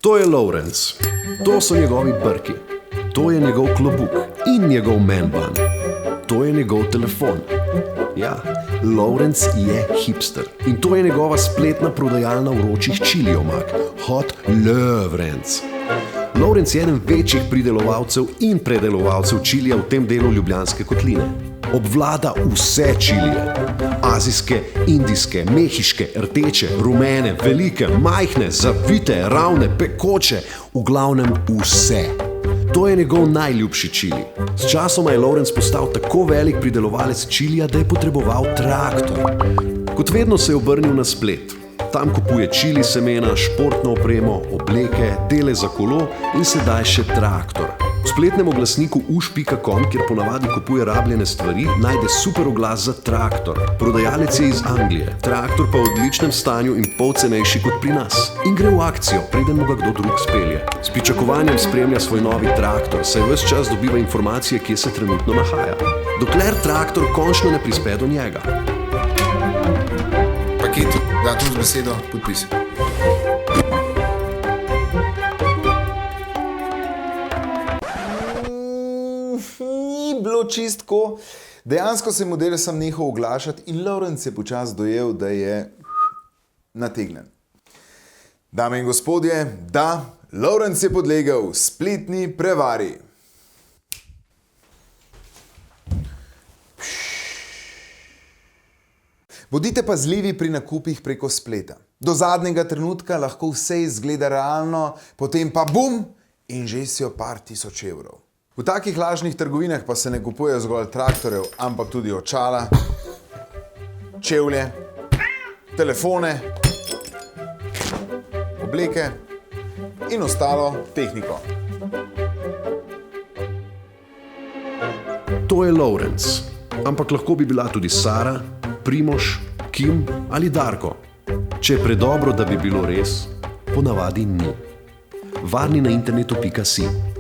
To je Lawrence, to so njegovi brki, to je njegov klobuk in njegov manban, to je njegov telefon. Ja, Lawrence je hipster in to je njegova spletna prodajalna vročih čili omak, Hot Lawrence. Lawrence je eden večjih pridelovalcev in predelovalcev čilija v tem delu Ljubljanske kotline. Obvlada vse čilije. Azijske, indijske, mehiške, rdeče, rumene, velike, majhne, zavite, ravne, pekoče, v glavnem vse. To je njegov najljubši čili. S časoma je Lawrence postal tako velik pridelovalec čilija, da je potreboval traktor. Kot vedno se je obrnil na splet. Tam kupuje čili semena, športno opremo, obleke, dele za kolo in sedaj še traktor. V spletnem oglasniku uš.com, kjer ponavadi kupuje rabljene stvari, najde super oglas za traktor. Prodajalec je iz Anglije, traktor pa v odličnem stanju in pol cenejši kot pri nas. In gre v akcijo, preden mu ga kdo drug spelje. S pričakovanjem spremlja svoj novi traktor, saj ves čas dobiva informacije, kje se trenutno nahaja. Dokler traktor končno ne prispe do njega. Paket, datum z besedo, podpis. Ni bilo čistko. Dejansko se model sem nehal oglašati in Lawrence je počas dojel, da je nategnen. Dame in gospodje, da, Lawrence je podlegel spletni prevari. Bodite pazljivi pri nakupih preko spleta. Do zadnjega trenutka lahko vse izgleda realno, potem pa bum in že si jo par tisoč evrov. V takih lažnih trgovinah pa se ne kupuje zgolj traktorjev, ampak tudi očala, čevlje, telefone, obleke in ostalo tehniko. To je Lawrence, ampak lahko bi bila tudi Sara, Primož, Kim ali Darko. Če je predobro, da bi bilo res, ponavadi ni. Varni na internetu.si